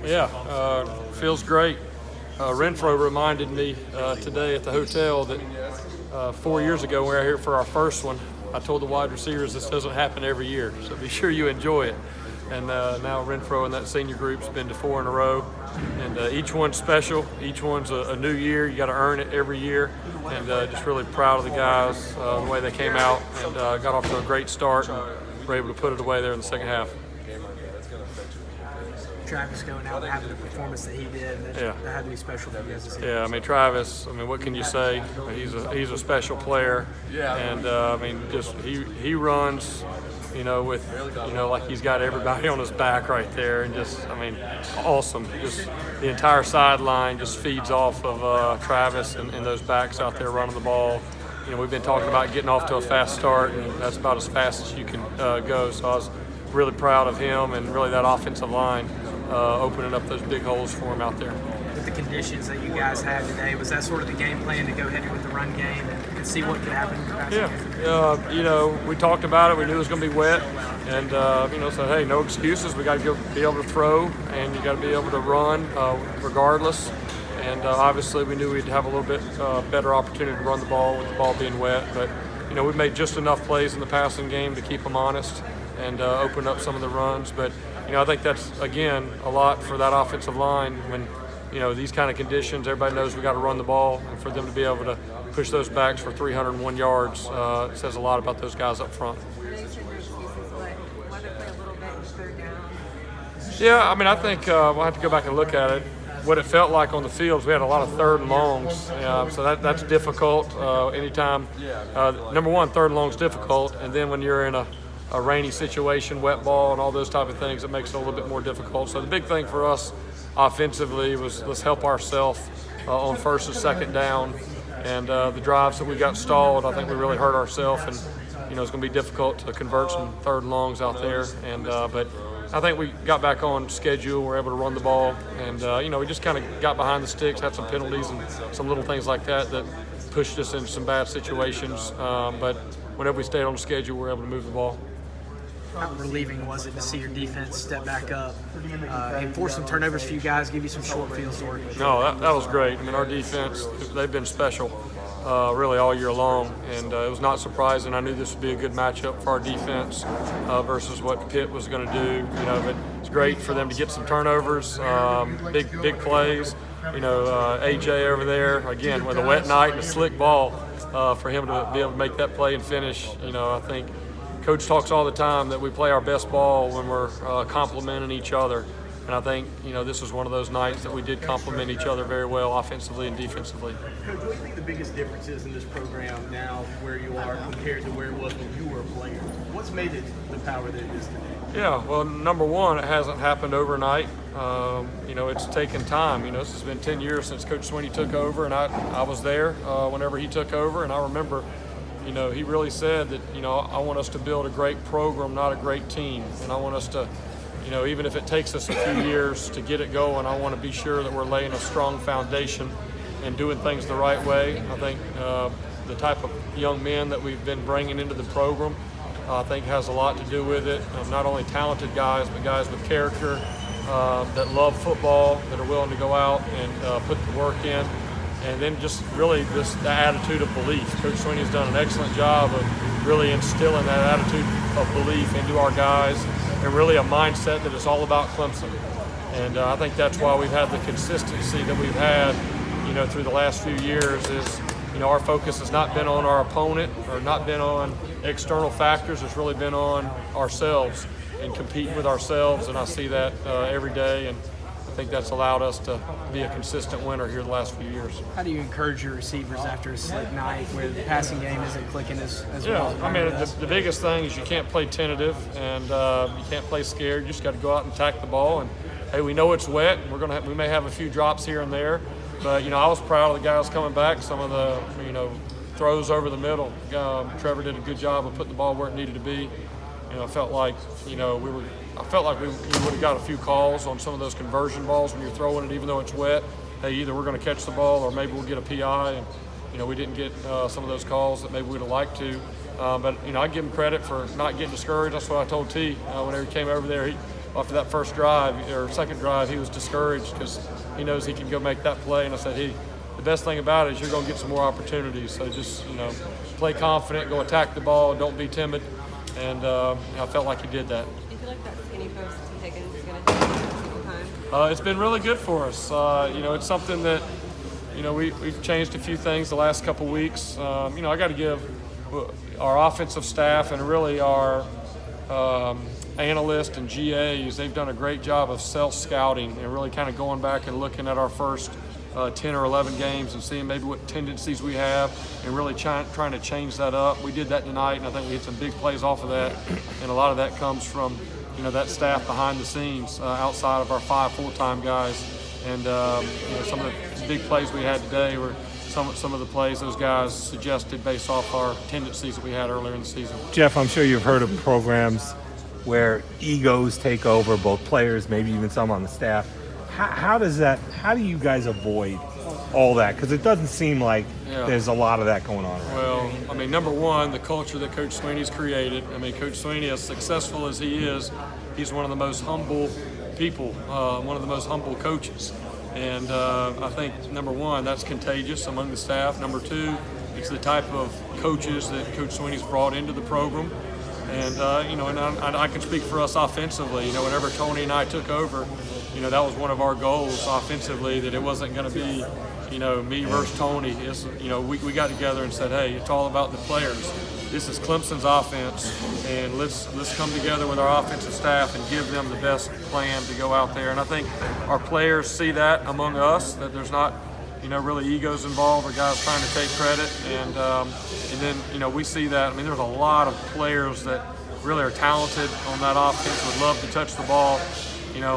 Yeah, feels great. Renfro reminded me today at the hotel that 4 years ago when we were here for our first one, I told the wide receivers this doesn't happen every year, so be sure you enjoy it. And now Renfro and that senior group's been to 4 in a row, and each one's special. Each one's a new year. You got to earn it every year, and just really proud of the guys, the way they came out and got off to a great start and were able to put it away there in the second half. Travis going out and having the performance that he did, that had to be special for you guys to see. Yeah, I mean, Travis, what can you say? He's a special player, and just he runs, with like he's got everybody on his back right there, and just awesome. Just the entire sideline just feeds off of Travis and those backs out there running the ball. We've been talking about getting off to a fast start, and that's about as fast as you can go. So I was really proud of him and really that offensive line opening up those big holes for him out there. With the conditions that you guys had today, was that sort of the game plan to go heavy with the run game and see what could happen in the passing game? We talked about it. We knew it was going to be wet, and said, hey, no excuses. We got to be able to throw, and you got to be able to run regardless. And obviously, we knew we'd have a little bit better opportunity to run the ball with the ball being wet. But we made just enough plays in the passing game to keep them honest and open up some of the runs. But I think that's, again, a lot for that offensive line when, these kind of conditions, everybody knows we got to run the ball, and for them to be able to push those backs for 301 yards it says a lot about those guys up front. Yeah, I think we'll have to go back and look at it. What it felt like on the fields, we had a lot of third and longs, so that's difficult anytime. Number one, third and long is difficult, and then when you're in a rainy situation, wet ball, and all those type of things, it makes it a little bit more difficult. So the big thing for us offensively was let's help ourselves on first and second down, and the drives that we got stalled, I think we really hurt ourselves, and it's going to be difficult to convert some third and longs out there. And but I think we got back on schedule. We're able to run the ball, and we just kind of got behind the sticks, had some penalties and some little things like that pushed us into some bad situations. But whenever we stayed on schedule, we were able to move the ball. How relieving was it to see your defense step back up and force some turnovers for you guys, give you some short fields to work with? No, that was great. Our defense, they've been special really all year long, and it was not surprising. I knew this would be a good matchup for our defense versus what Pitt was going to do. But it's great for them to get some turnovers, big plays. AJ over there, again, with a wet night and a slick ball, for him to be able to make that play and finish. I think Coach talks all the time that we play our best ball when we're complimenting each other. And I think, this was one of those nights that we did complement each other very well offensively and defensively. Coach, what do you think the biggest difference is in this program now where you are compared to where it was when you were a player? What's made it the power that it is today? Yeah, well, number one, it hasn't happened overnight. It's taken time. This has been 10 years since Coach Swinney took over, and I was there whenever he took over, and I remember he really said that, I want us to build a great program, not a great team. And I want us to, even if it takes us a few years to get it going, I want to be sure that we're laying a strong foundation and doing things the right way. I think the type of young men that we've been bringing into the program, I think has a lot to do with it. Not only talented guys, but guys with character that love football, that are willing to go out and put the work in. And then just really the attitude of belief. Coach Swinney has done an excellent job of really instilling that attitude of belief into our guys, and really a mindset that is all about Clemson. And I think that's why we've had the consistency that we've had, through the last few years is, our focus has not been on our opponent or not been on external factors. It's really been on ourselves and competing with ourselves. And I see that every day. And I think that's allowed us to be a consistent winner here the last few years. How do you encourage your receivers after a slick night where the passing game isn't clicking as well? The biggest thing is you can't play tentative and you can't play scared. You just got to go out and attack the ball. And hey, we know it's wet. We may have a few drops here and there, but I was proud of the guys coming back. Some of the throws over the middle. Trevor did a good job of putting the ball where it needed to be. I felt like we would have got a few calls on some of those conversion balls when you're throwing it, even though it's wet. Hey, either we're going to catch the ball or maybe we'll get a PI. And we didn't get some of those calls that maybe we'd have liked to. But I give him credit for not getting discouraged. That's what I told T whenever he came over there. after that first drive or second drive, he was discouraged because he knows he can go make that play. And I said, the best thing about it is you're going to get some more opportunities. So just, play confident, go attack the ball, don't be timid. And I felt like he did that. Do you feel like that skinny post Higgins is going to take some time? It's been really good for us. It's something that, we've changed a few things the last couple weeks. I got to give our offensive staff and really our analysts and GAs, they've done a great job of self-scouting and really kind of going back and looking at our first 10 or 11 games and seeing maybe what tendencies we have and really trying to change that up. We did that tonight, and I think we hit some big plays off of that, and a lot of that comes from that staff behind the scenes outside of our 5 full-time guys. And some of the big plays we had today were some of the plays those guys suggested based off our tendencies that we had earlier in the season. Jeff, I'm sure you've heard of programs where egos take over, both players, maybe even some on the staff. How do you guys avoid all that? Because it doesn't seem like there's a lot of that going on right now. Well, number one, the culture that Coach Sweeney's created. Coach Sweeney, as successful as he is, he's one of the most humble people, one of the most humble coaches. And I think, number one, that's contagious among the staff. Number two, it's the type of coaches that Coach Sweeney's brought into the program. And, and I can speak for us offensively. Whenever Tony and I took over, that was one of our goals offensively, that it wasn't going to be, me versus Tony. It's, we got together and said, hey, it's all about the players. This is Clemson's offense, and let's come together with our offensive staff and give them the best plan to go out there. And I think our players see that among us, that there's not, really egos involved or guys trying to take credit. And then, we see that. There's a lot of players that really are talented on that offense, would love to touch the ball.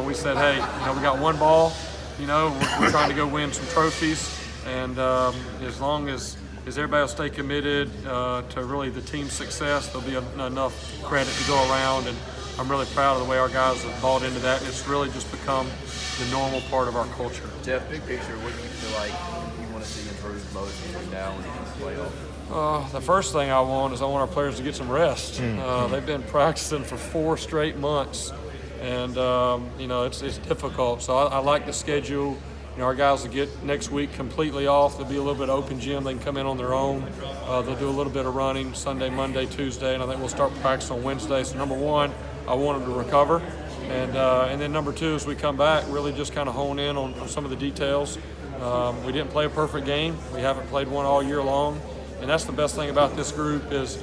We said, hey, we got one ball, we're trying to go win some trophies. And as long as everybody will stay committed to really the team's success, there'll be enough credit to go around. And I'm really proud of the way our guys have bought into that. And it's really just become the normal part of our culture. Jeff, big picture, what do you feel like you want to see improve most between now and the playoff? The first thing I want is I want our players to get some rest. They've been practicing for 4 straight months, and it's difficult. So I like the schedule. Our guys will get next week completely off. There'll be a little bit of open gym. They can come in on their own. They'll do a little bit of running Sunday, Monday, Tuesday, and I think we'll start practice on Wednesday. So number one, I want them to recover. And then number two, as we come back, really just kind of hone in on some of the details. We didn't play a perfect game. We haven't played one all year long. And that's the best thing about this group is,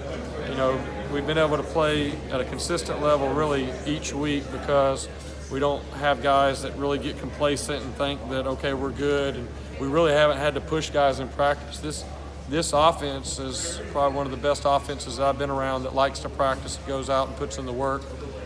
we've been able to play at a consistent level really each week because we don't have guys that really get complacent and think that, okay, we're good. And we really haven't had to push guys in practice. This offense is probably one of the best offenses that I've been around that likes to practice, goes out and puts in the work.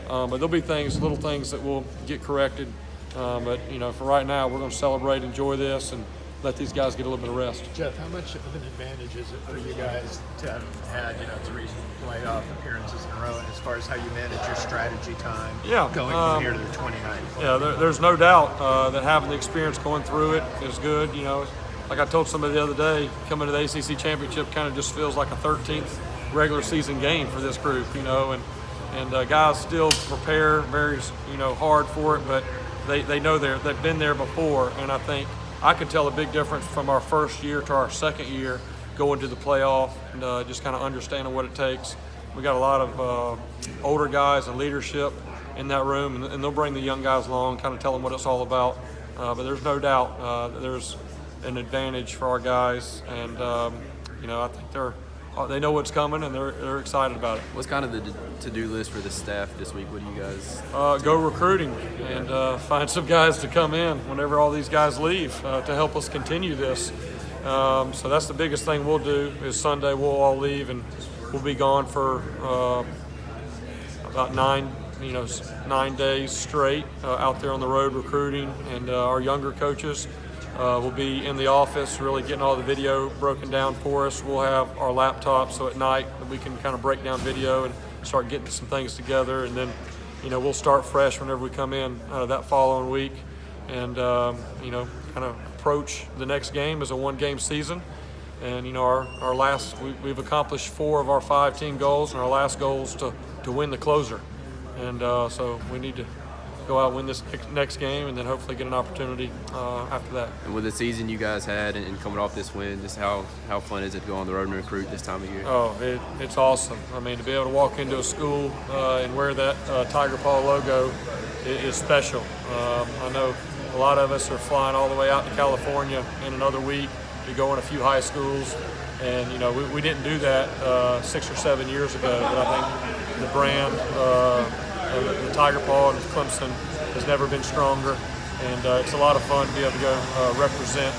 But there'll be little things that will get corrected. But for right now, we're going to celebrate, enjoy this, and let these guys get a little bit of rest. Jeff, how much of an advantage is it for you guys to have had 3 playoff appearances in a row, and as far as how you manage your strategy time going from here to the 29th? Yeah, there's no doubt that having the experience going through it is good. Like I told somebody the other day, coming to the ACC Championship kind of just feels like a 13th regular season game for this group, and guys still prepare very, hard for it, but they know they've been there before, and I think I could tell a big difference from our first year to our second year going to the playoff and just kind of understanding what it takes. We got a lot of older guys and leadership in that room, and they'll bring the young guys along, kind of tell them what it's all about. But there's no doubt that there's an advantage for our guys, and I think they know what's coming and they're excited about it. What's kind of the to-do list for the staff this week? What do you guys? Go recruiting and find some guys to come in whenever all these guys leave to help us continue this. So that's the biggest thing we'll do is Sunday we'll all leave and we'll be gone for about 9 days straight out there on the road recruiting, and our younger coaches will be in the office really getting all the video broken down for us. We'll have our laptops so at night we can kind of break down video and start getting some things together, and then we'll start fresh whenever we come in that following week, and kind of approach the next game as a 1-game season. And our last we've accomplished 4 of our 5 team goals, and our last goal is to win the closer, and so we need to go out and win this next game, and then hopefully get an opportunity after that. And with the season you guys had and coming off this win, just how fun is it to go on the road and recruit this time of year? Oh, it's awesome. I mean, to be able to walk into a school and wear that Tiger Paw logo is special. I know a lot of us are flying all the way out to California in another week to go in a few high schools, and we didn't do that 6 or 7 years ago. But I think the brand, the Tiger Paw and Clemson has never been stronger, and it's a lot of fun to be able to go represent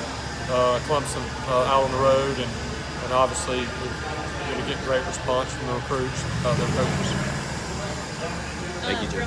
Clemson out on the road, and obviously we're going to get great response from the recruits, their coaches. Thank you, Jim.